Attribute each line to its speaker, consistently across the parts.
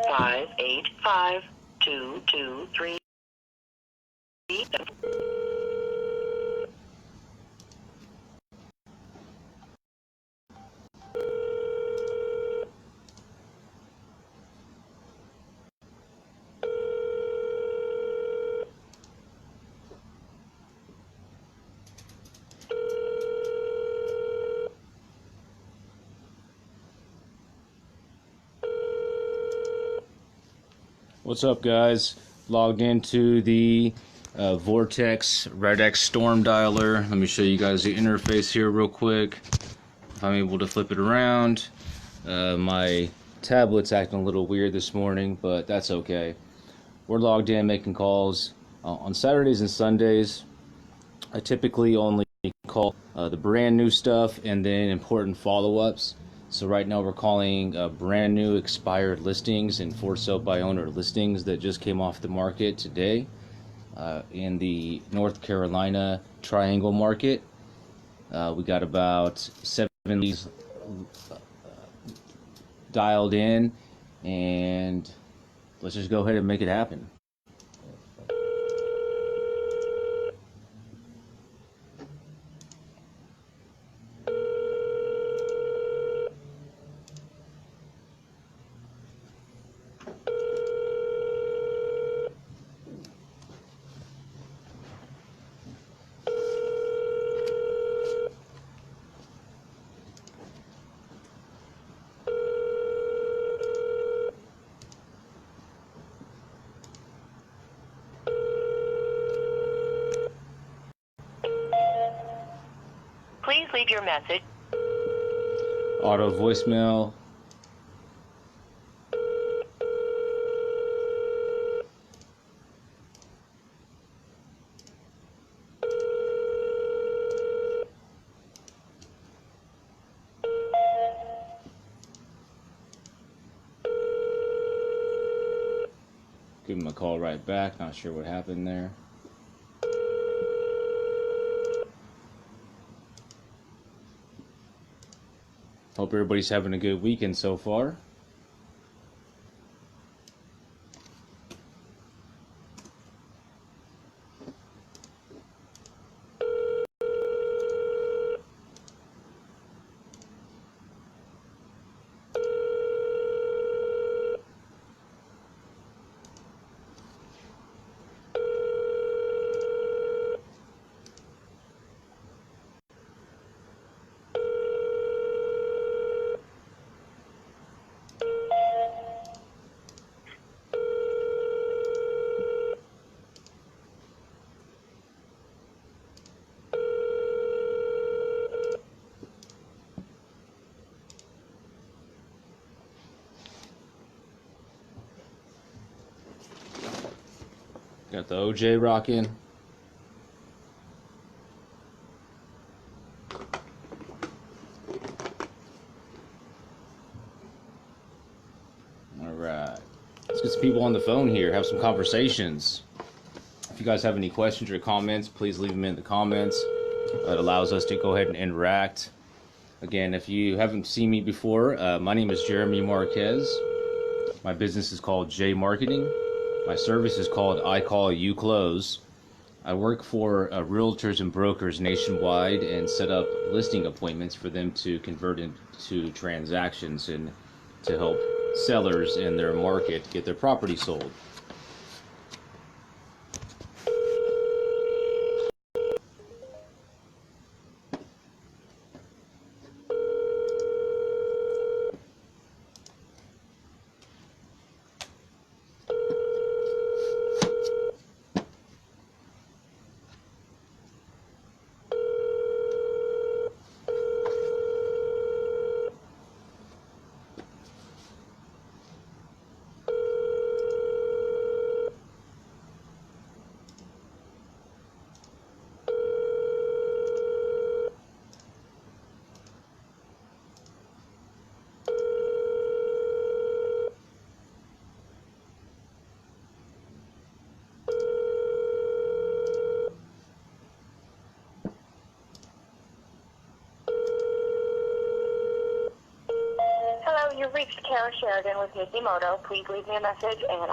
Speaker 1: 585-223.
Speaker 2: What's up, guys? Logged into the Vortex Red X Storm Dialer. Let me show you guys the interface here real quick. If I'm able to flip it around. My tablet's acting a little weird this morning, but that's okay. We're logged in making calls. On Saturdays and Sundays, I typically only call the brand new stuff and then important follow-ups. So right now we're calling brand new expired listings and for sale by owner listings that just came off the market today in the North Carolina Triangle market. We got about 7 leads dialed in, and let's just go ahead and make it happen.
Speaker 1: Please leave your message.
Speaker 2: Auto voicemail. Give him a call right back. Not sure what happened there. Hope everybody's having a good weekend so far. Got the OJ rocking. Alright. Let's get some people on the phone here, have some conversations. If you guys have any questions or comments, please leave them in the comments. It allows us to go ahead and interact. Again, if you haven't seen me before, my name is Jeremy Marquez. My business is called J Marqeting. My service is called I Call You Close. I work for realtors and brokers nationwide and set up listing appointments for them to convert into transactions and to help sellers in their market get their property sold.
Speaker 1: reached Kara Sheridan with Nikimoto. Please leave me a message and...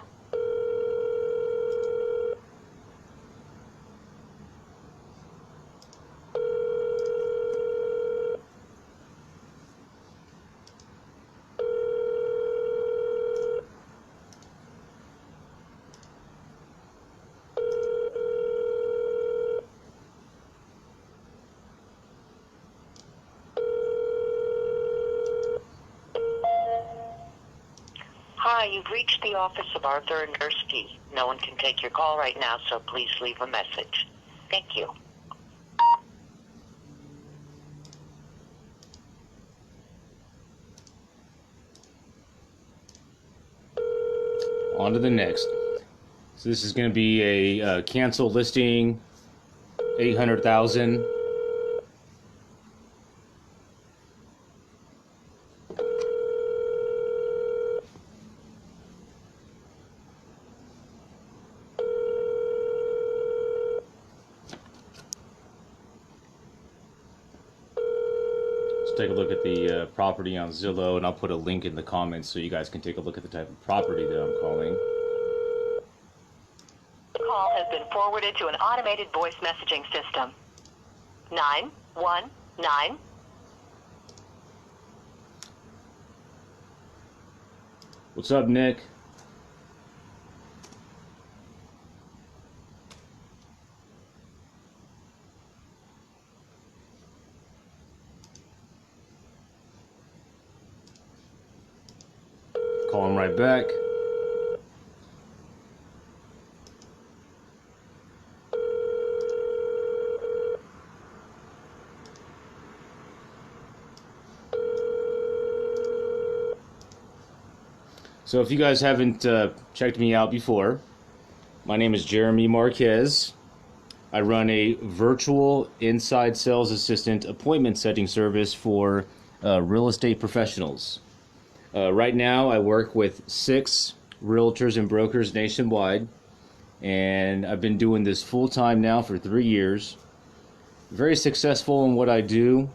Speaker 1: Hi, you've reached the office of Arthur Nursky. No one can take your call right now, so please leave a message. Thank you.
Speaker 2: On to the next. So this is going to be a cancel listing, 800,000. Let's take a look at the property on Zillow, and I'll put a link in the comments so you guys can take a look at the type of property that I'm calling.
Speaker 1: The call has been forwarded to an automated voice messaging system. 919.
Speaker 2: What's up, Nick? Call him right back. So if you guys haven't checked me out before, my name is Jeremy Marquez. I run a virtual inside sales assistant appointment setting service for real estate professionals. Right now I work with 6 realtors and brokers nationwide, and I've been doing this full time now for 3 years. Very successful in what I do.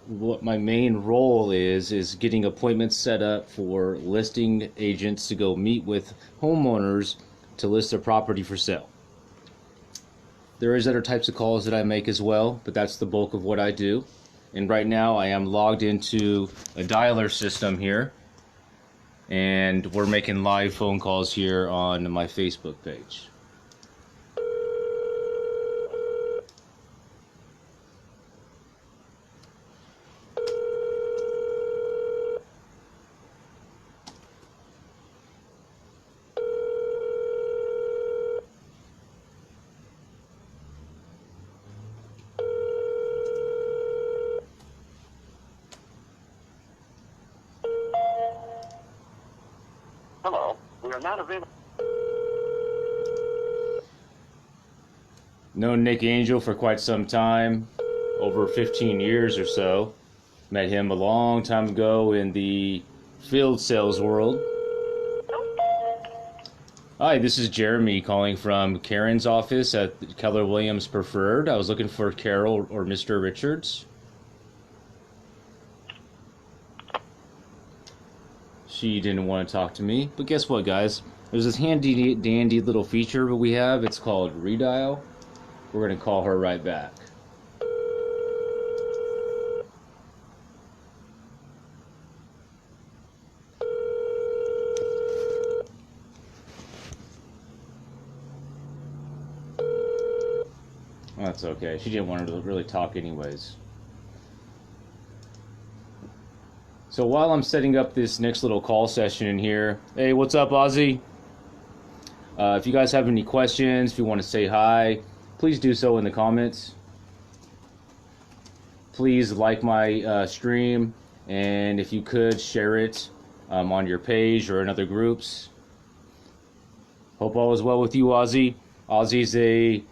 Speaker 2: What my main role is getting appointments set up for listing agents to go meet with homeowners to list their property for sale. There is other types of calls that I make as well, but that's the bulk of what I do. And right now I am logged into a dialer system here, and we're making live phone calls here on my Facebook page.
Speaker 3: Hello, we are not available.
Speaker 2: Known Nick Angel for quite some time, over 15 years or so. Met him a long time ago in the field sales world. Hi, this is Jeremy calling from Karen's office at Keller Williams Preferred. I was looking for Carol or Mr. Richards. She didn't want to talk to me, but guess what, guys? There's this handy dandy little feature that we have. It's called redial. We're going to call her right back. That's okay. She didn't want to really talk anyways. So while I'm setting up this next little call session in here, hey, what's up, Ozzy? If you guys have any questions, if you want to say hi, please do so in the comments. Please like my stream, and if you could, share it on your page or in other groups. Hope all is well with you, Ozzy. Ozzy's a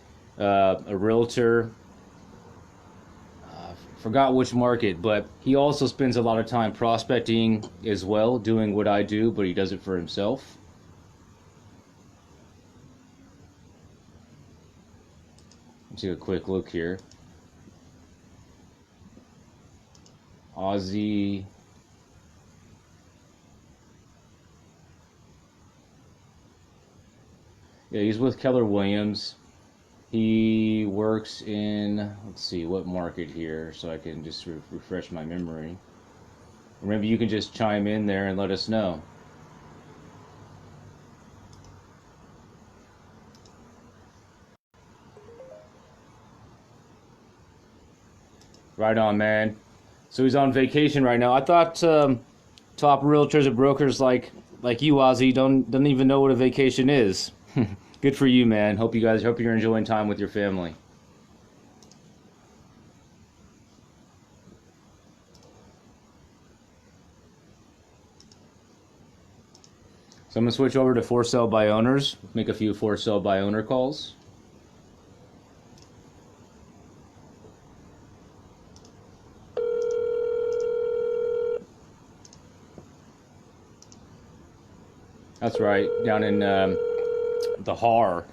Speaker 2: realtor. Forgot which market, but he also spends a lot of time prospecting as well, doing what I do, but he does it for himself. Let's take a quick look here. Ozzy Yeah, he's with Keller Williams. He works in, let's see, what market here, so I can just refresh my memory. Or maybe you can just chime in there and let us know. Right on, man. So he's on vacation right now. I thought top realtors and brokers like you, Ozzy, don't even know what a vacation is. Good for you, man. Hope you're enjoying time with your family. So I'm gonna switch over to for sale by owners. Make a few for sale by owner calls. That's right, down in the Har,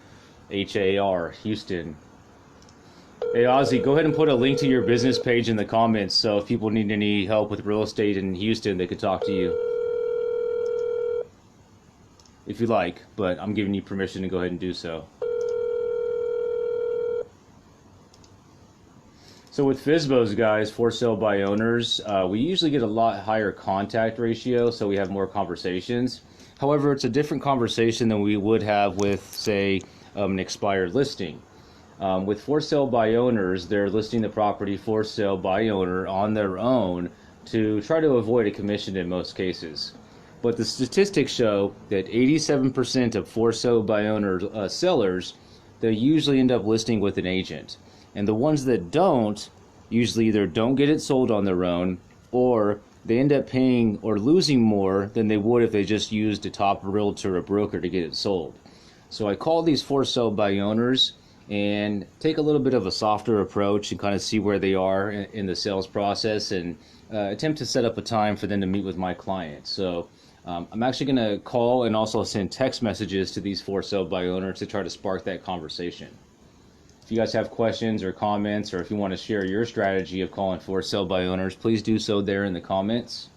Speaker 2: Houston. Hey Ozzy, go ahead and put a link to your business page in the comments, so if people need any help with real estate in Houston, they could talk to you. If you like, but I'm giving you permission to go ahead and do so. So with FSBOs, guys, for sale by owners, we usually get a lot higher contact ratio, so we have more conversations. However, it's a different conversation than we would have with, say, an expired listing. With for sale by owners, they're listing the property for sale by owner on their own to try to avoid a commission in most cases. But the statistics show that 87% of for sale by owner sellers, they usually end up listing with an agent. And the ones that don't, usually either don't get it sold on their own, or they end up paying or losing more than they would if they just used a top realtor or broker to get it sold. So I call these for sale by owners and take a little bit of a softer approach and kind of see where they are in the sales process, and attempt to set up a time for them to meet with my client. So I'm actually going to call and also send text messages to these for sale by owners to try to spark that conversation. If you guys have questions or comments, or if you want to share your strategy of calling for sale by owners, please do so there in the comments.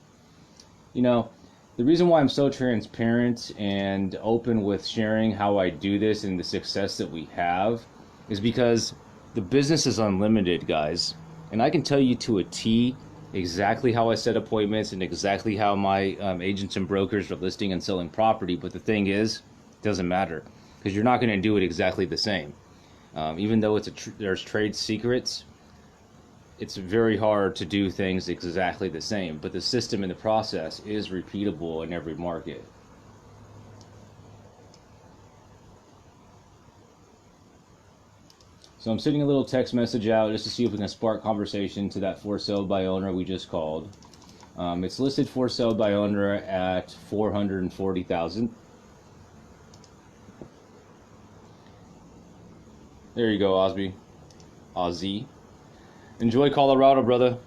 Speaker 2: You know, the reason why I'm so transparent and open with sharing how I do this and the success that we have is because the business is unlimited, guys. And I can tell you to a T exactly how I set appointments and exactly how my agents and brokers are listing and selling property. But the thing is, it doesn't matter, because you're not going to do it exactly the same. Even though there's trade secrets, it's very hard to do things exactly the same. But the system and the process is repeatable in every market. So I'm sending a little text message out just to see if we can spark conversation to that for sale by owner we just called. It's listed for sale by owner at $440,000. There you go, Ozzy. Enjoy Colorado, brother.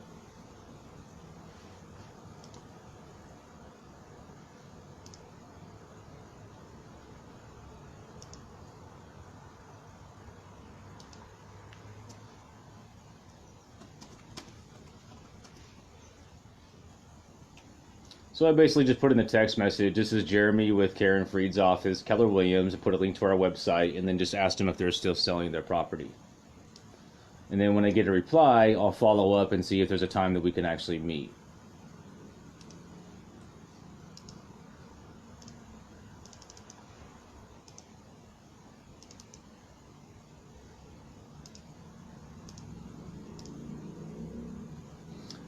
Speaker 2: So I basically just put in the text message, this is Jeremy with Karen Freed's office, Keller Williams, and put a link to our website, and then just asked them if they're still selling their property. And then when I get a reply, I'll follow up and see if there's a time that we can actually meet.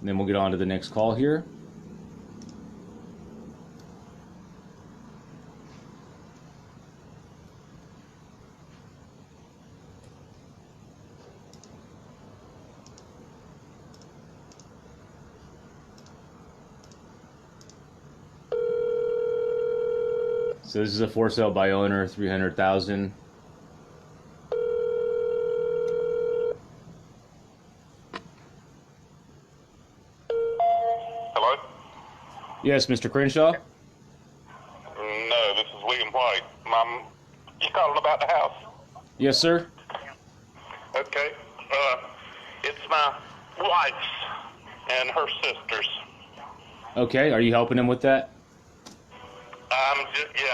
Speaker 2: And then we'll get on to the next call here. So this is a for sale by owner, $300,000.
Speaker 3: Hello?
Speaker 2: Yes, Mr. Crenshaw?
Speaker 3: No, this is William White. You calling about the house?
Speaker 2: Yes, sir.
Speaker 3: Okay. It's my wife's and her sister's.
Speaker 2: Okay, are you helping him with that?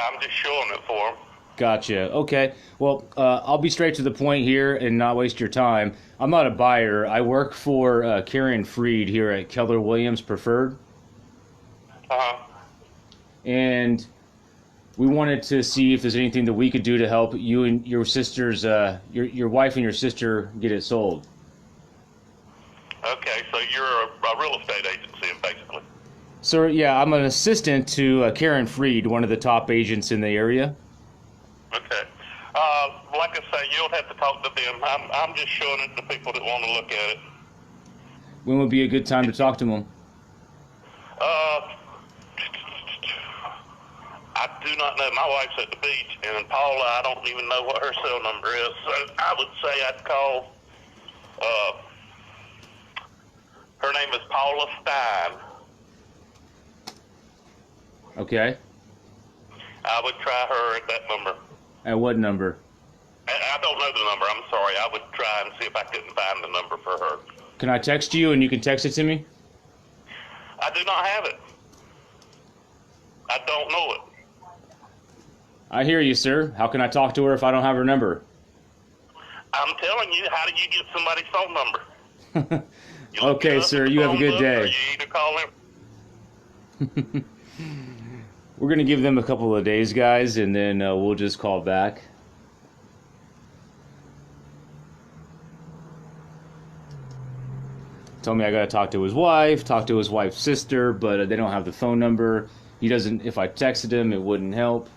Speaker 3: I'm just showing it for them.
Speaker 2: Gotcha. Okay. Well, I'll be straight to the point here and not waste your time. I'm not a buyer. I work for Karen Freed here at Keller Williams Preferred,
Speaker 3: Uh-huh.
Speaker 2: and we wanted to see if there's anything that we could do to help you and your sister's, your wife and your sister get it sold.
Speaker 3: Okay, so you're a real estate agency, basically.
Speaker 2: So yeah, I'm an assistant to Karen Freed, one of the top agents in the area.
Speaker 3: Okay. Like I say, you'll have to talk to them. I'm just showing it to people that want to look at it.
Speaker 2: When would be a good time to talk to them?
Speaker 3: I do not know. My wife's at the beach, and Paula, I don't even know what her cell number is. So I would say I'd call. Her name is Paula Stein.
Speaker 2: Okay.
Speaker 3: I would try her at that number.
Speaker 2: At what number?
Speaker 3: I don't know the number. I'm sorry. I would try and see if I couldn't find the number for her.
Speaker 2: Can I text you and you can text it to me?
Speaker 3: I do not have it. I don't know it.
Speaker 2: I hear you, sir. How can I talk to her if I don't have her number?
Speaker 3: I'm telling you, how do you get somebody's phone number? You look
Speaker 2: Okay,
Speaker 3: it up
Speaker 2: sir.
Speaker 3: in the
Speaker 2: You have a
Speaker 3: phone
Speaker 2: good
Speaker 3: book,
Speaker 2: day.
Speaker 3: Or you either call them.
Speaker 2: We're going to give them a couple of days, guys, and then we'll just call back. Told me I got to talk to his wife, talk to his wife's sister, but they don't have the phone number. He doesn't, if I texted him, it wouldn't help.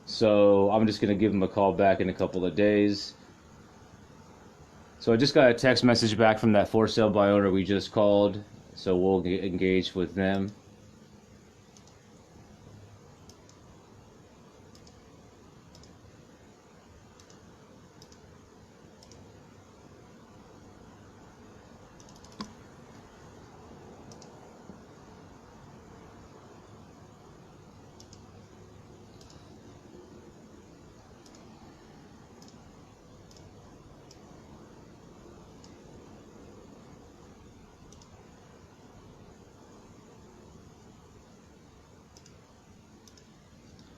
Speaker 2: So I'm just going to give him a call back in a couple of days. So I just got a text message back from that for sale by owner we just called. So we'll get engaged with them.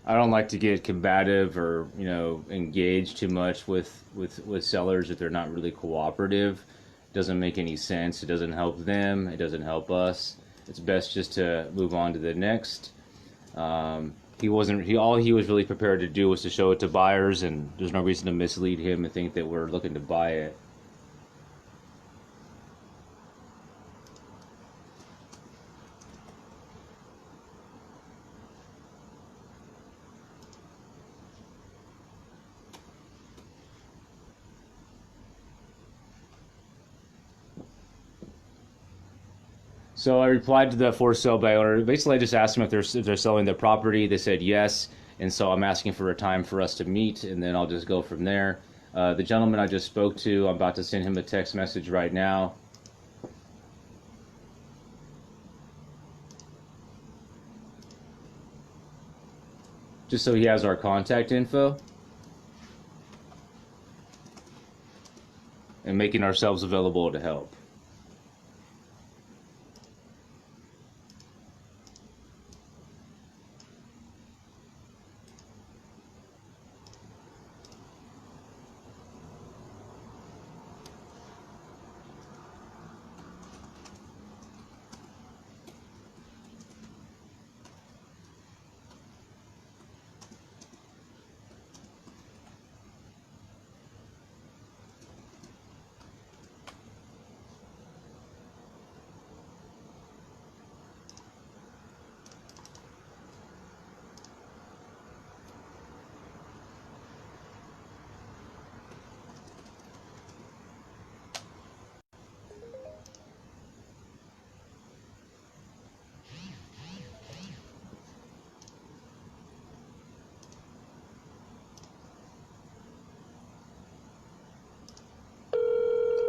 Speaker 2: I don't like to get combative or, engage too much with sellers if they're not really cooperative. It doesn't make any sense. It doesn't help them. It doesn't help us. It's best just to move on to the next. All he was really prepared to do was to show it to buyers, and there's no reason to mislead him and think that we're looking to buy it. So I replied to the for sale by owner. Basically, I just asked them if they're selling their property. They said yes, and so I'm asking for a time for us to meet, and then I'll just go from there. The gentleman I just spoke to, I'm about to send him a text message right now. Just so he has our contact info. And making ourselves available to help.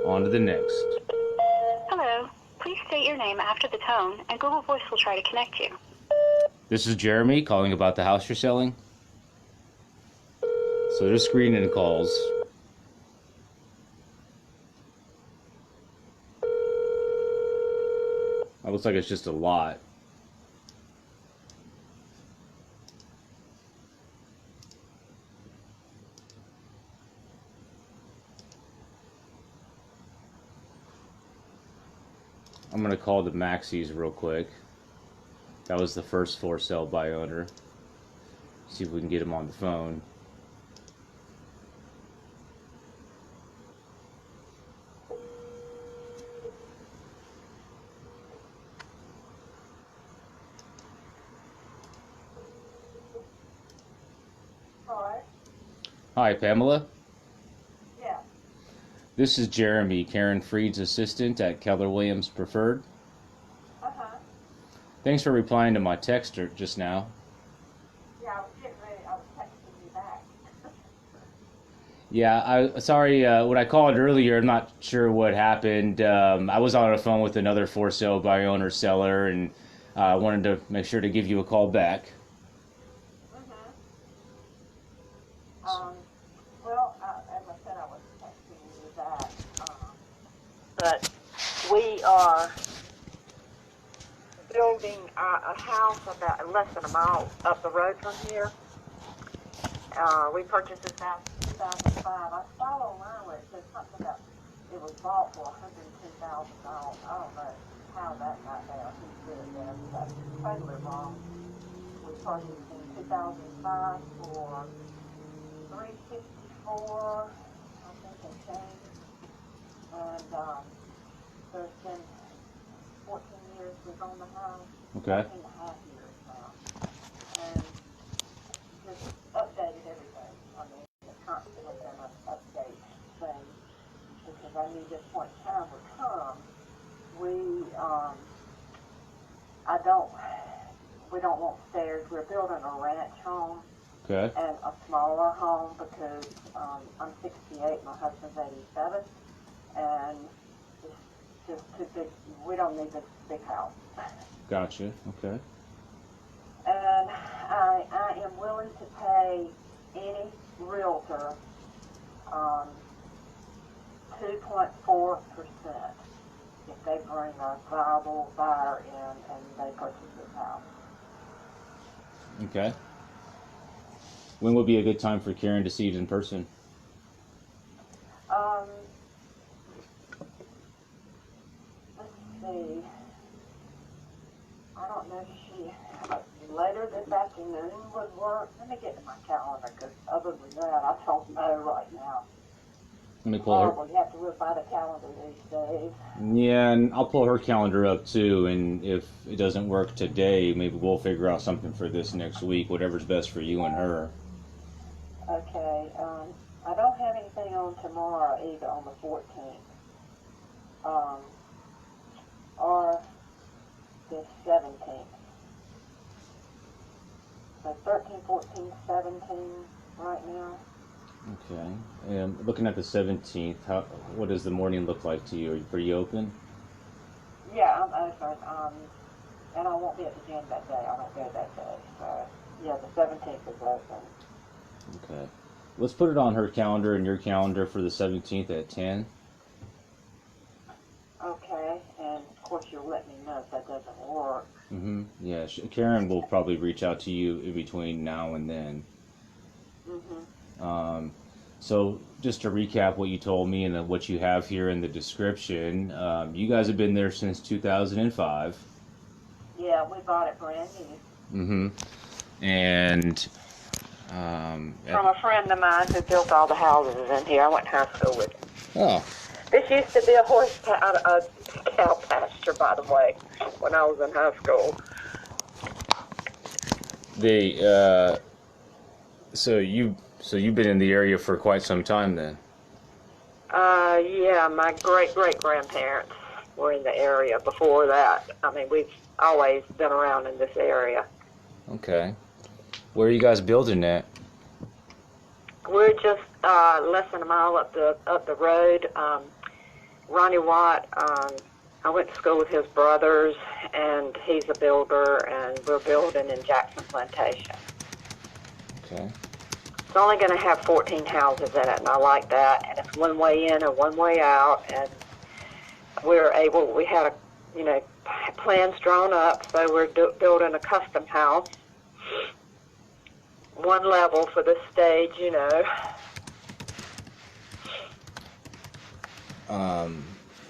Speaker 2: On to the next.
Speaker 4: Hello. Please state your name after the tone, and Google Voice will try to connect you.
Speaker 2: This is Jeremy calling about the house you're selling. So they're screening calls. That looks like it's just a lot. I'm gonna call the Maxis real quick. That was the first for sale by owner. See if we can get him on the phone.
Speaker 5: Hi.
Speaker 2: Hi, Pamela.
Speaker 5: Yeah.
Speaker 2: This is Jeremy, Karen Freed's assistant at Keller Williams Preferred.
Speaker 5: Uh-huh.
Speaker 2: Thanks for replying to my text just now.
Speaker 5: Yeah, I was getting ready. I was texting you back.
Speaker 2: Yeah, sorry, when I called earlier, I'm not sure what happened. I was on the phone with another for sale by owner seller, and I wanted to make sure to give you a call back.
Speaker 5: Mm-hmm. Well, as I said, I was texting you back. But we are building a house about less than a mile up the road from here. We purchased this house in 2005. I saw online where it said something about it was bought for $110,000. I don't know how that got there. Who did it there? That's totally wrong. We purchased in 2005 for $354, I think, and change. And there's been 14 years we've owned the house.
Speaker 2: Okay.
Speaker 5: 14 and a half years now. And just updated everything. I mean, it's constantly going to update things because I knew this point in time would come. We don't want stairs. We're building a ranch home.
Speaker 2: Okay.
Speaker 5: And a smaller home because I'm 68, my husband's 87, and it's just too big. We don't need this big house.
Speaker 2: Gotcha. Okay.
Speaker 5: And I am willing to pay any realtor 2.4% if they bring a viable buyer in and they purchase this house.
Speaker 2: Okay. When would be a good time for Karen to see it in person?
Speaker 5: Let's see. I don't know if later this afternoon would work. Let me get to my calendar because other than that, I don't know right now.
Speaker 2: Let me pull her.
Speaker 5: You have to live by the calendar these days.
Speaker 2: Yeah, and I'll pull her calendar up too, and if it doesn't work today, maybe we'll figure out something for this next week, whatever's best for you and her.
Speaker 5: Okay, I don't have anything on tomorrow either, on the 14th, or the 17th. So 13, 14, 17 right now.
Speaker 2: Okay. And looking at the 17th, what does the morning look like to you? Are you pretty open?
Speaker 5: Yeah, I'm open, and I won't be at the gym that day. I don't go that day. So, yeah, the 17th is open.
Speaker 2: Okay. Let's put it on her calendar and your calendar for the 17th at 10.
Speaker 5: Okay, and of course you'll let me know if that doesn't work.
Speaker 2: Mm-hmm. Yeah, Karen will probably reach out to you in between now and then.
Speaker 5: Mm-hmm.
Speaker 2: So just to recap what you told me and what you have here in the description, you guys have been there since 2005.
Speaker 5: Yeah, we bought it brand new.
Speaker 2: Mm-hmm. And
Speaker 5: From a friend of mine who built all the houses in here. I went to high school with him.
Speaker 2: oh,
Speaker 5: This used to be a cow pasture, by the way, when I was in high school.
Speaker 2: so you've been in the area for quite some time then.
Speaker 5: Yeah, my great-great-grandparents were in the area before that. I mean, we've always been around in this area.
Speaker 2: Okay. Where are you guys building at?
Speaker 5: We're just less than a mile up the road. Ronnie Watt, I went to school with his brothers, and he's a builder, and we're building in Jackson Plantation.
Speaker 2: Okay.
Speaker 5: It's only going to have 14 houses in it, and I like that. And it's one way in and one way out, and we had plans drawn up, so we're building a custom house, one level for the stage,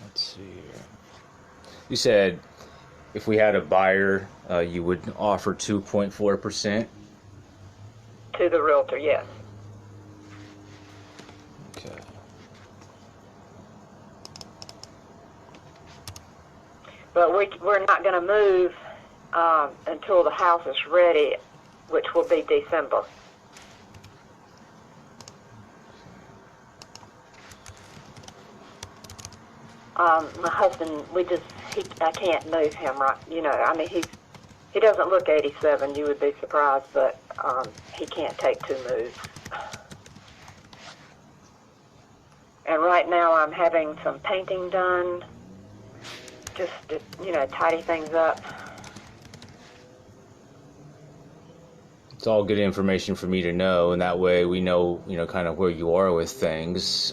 Speaker 2: Let's see here. You said if we had a buyer, you would offer 2.4%.
Speaker 5: To the realtor, yes.
Speaker 2: Okay.
Speaker 5: But we're not going to move until the house is ready, which will be December. My husband, I can't move him right. You know, I mean, he doesn't look 87. You would be surprised, but he can't take 2 moves. And right now, I'm having some painting done, just to, you know, tidy things up.
Speaker 2: It's all good information for me to know, and that way we know, you know, kind of where you are with things.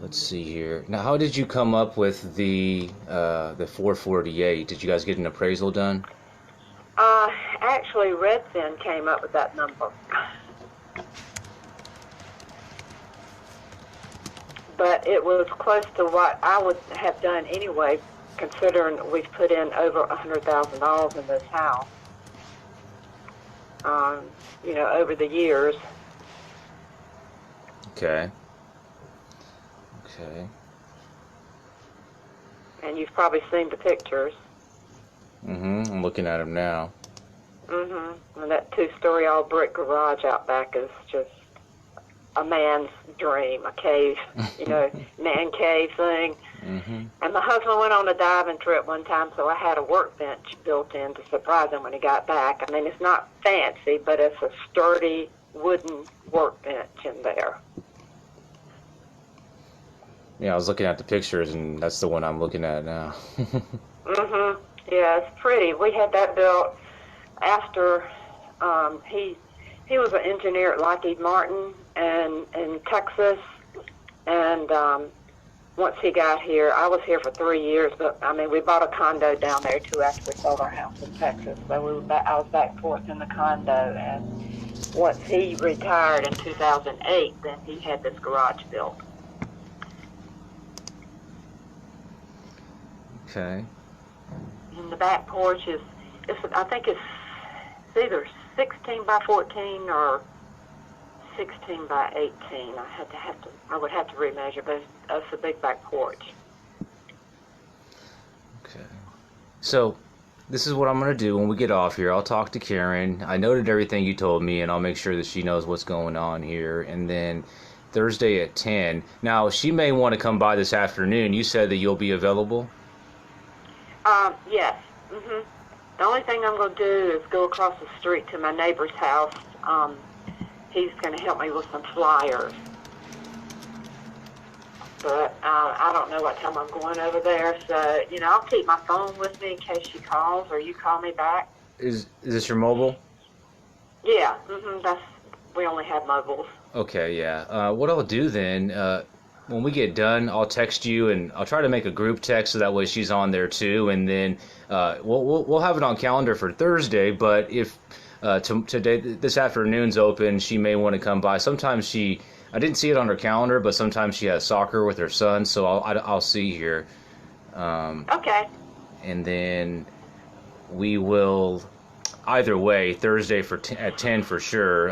Speaker 2: Let's see here. Now, how did you come up with the 448? Did you guys get an appraisal done?
Speaker 5: Actually, Redfin came up with that number. But it was close to what I would have done anyway, considering we've put in over $100,000 in this house. You know, over the years.
Speaker 2: Okay. Okay.
Speaker 5: And you've probably seen the pictures.
Speaker 2: I'm looking at them now.
Speaker 5: And that 2-story all brick garage out back is just a man's dream, a cave, you know, man cave thing. And my husband went on a diving trip one time, so I had a workbench built in to surprise him when he got back. I mean, it's not fancy, but it's a sturdy wooden workbench in there.
Speaker 2: Yeah, I was looking at the pictures, and that's the one I'm looking at now.
Speaker 5: Yeah, it's pretty. We had that built after he was an engineer at Lockheed Martin and in Texas, and once he got here, I was here for 3 years, but I mean, we bought a condo down there too after we sold our house in Texas. So I was back and forth in the condo, and once he retired in 2008, then he had this garage built.
Speaker 2: Okay.
Speaker 5: And the back porch is, I think it's either 16 by 14 or 16 by 18. I would have to remeasure, but it's a big back porch.
Speaker 2: Okay. So, this is what I'm going to do when we get off here. I'll talk to Karen. I noted everything you told me, and I'll make sure that she knows what's going on here. And then Thursday at 10. Now, she may want to come by this afternoon. You said that you'll be available?
Speaker 5: Yes. The only thing I'm going to do is go across the street to my neighbor's house. He's going to help me with some flyers. But I don't know what time I'm going over there. So, you know, I'll keep my phone with me in case she calls or you call me back.
Speaker 2: Is this your mobile?
Speaker 5: Yeah. We only have mobiles.
Speaker 2: Okay, yeah. What I'll do then, when we get done, I'll text you, and I'll try to make a group text so that way she's on there too. And then we'll have it on calendar for Thursday. But if today this afternoon's open, she may want to come by. Sometimes I didn't see it on her calendar, but sometimes she has soccer with her son, so I'll see here.
Speaker 5: Okay.
Speaker 2: And then we will, either way, Thursday at 10 for sure.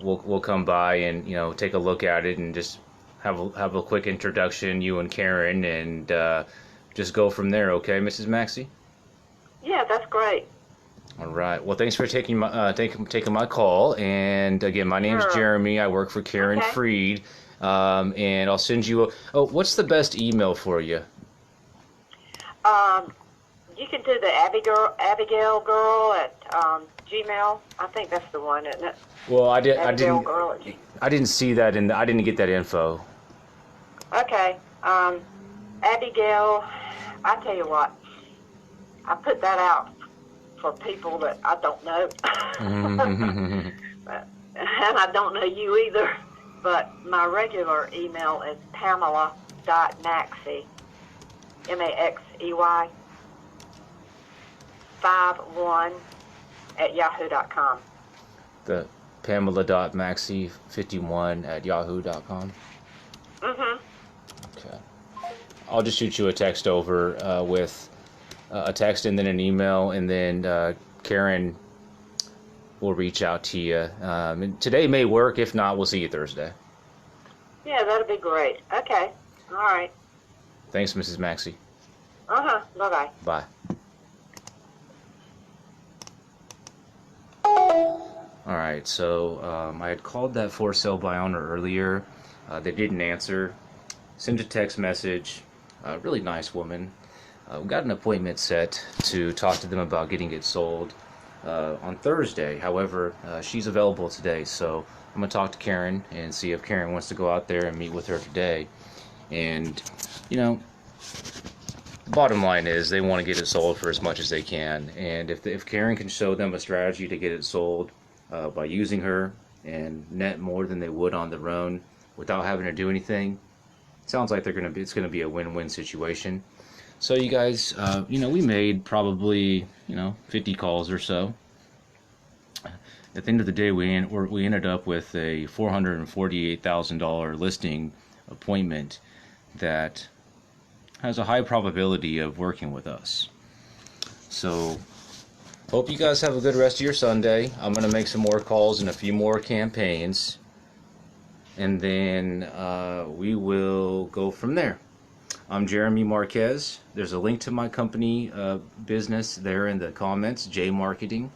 Speaker 2: We'll come by and, you know, take a look at it and just have a quick introduction, you and Karen, and just go from there. Okay, Mrs. Maxey?
Speaker 5: Yeah, that's great.
Speaker 2: All right. Well, thanks for taking my call. And again, my name's Jeremy. I work for Karen Freed. And I'll send you what's the best email for you?
Speaker 5: You can do the Abigail girl at Gmail. I think that's the one, isn't it?
Speaker 2: Well, I didn't see that, and I didn't get that info.
Speaker 5: Okay. Abigail, I tell you what, I put that out for people that I don't know. And I don't know you either. But my regular email is Pamela.Maxey, Maxey, 51 at yahoo.com.
Speaker 2: The Pamela.Maxey51 at yahoo.com?
Speaker 5: Okay.
Speaker 2: I'll just shoot you a text over with a text and then an email, and then Karen will reach out to you. And today may work. If not, we'll see you Thursday.
Speaker 5: Yeah, that'd be great. Okay. All right.
Speaker 2: Thanks, Mrs. Maxey.
Speaker 5: Bye-bye.
Speaker 2: Bye. All right, so I had called that for sale by owner earlier. They didn't answer. Sent a text message. Really nice woman. We got an appointment set to talk to them about getting it sold on Thursday. However, she's available today, so I'm going to talk to Karen and see if Karen wants to go out there and meet with her today. And, you know, the bottom line is they want to get it sold for as much as they can. And if Karen can show them a strategy to get it sold by using her and net more than they would on their own without having to do anything, it sounds like it's going to be a win-win situation. So you guys, you know, we made probably, 50 calls or so. At the end of the day, we ended up with a $448,000 listing appointment that has a high probability of working with us. So, hope you guys have a good rest of your Sunday. I'm going to make some more calls and a few more campaigns, and then we will go from there. I'm Jeremy Marquez. There's a link to my company business there in the comments, J Marqeting.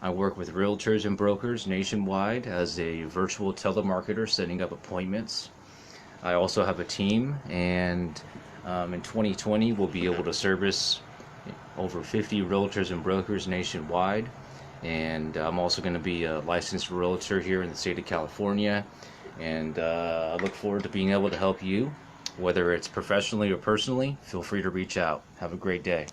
Speaker 2: I work with realtors and brokers nationwide as a virtual telemarketer setting up appointments. I also have a team, and in 2020 we'll be able to service over 50 realtors and brokers nationwide. And I'm also going to be a licensed realtor here in the state of California, and I look forward to being able to help you. Whether it's professionally or personally, feel free to reach out. Have a great day.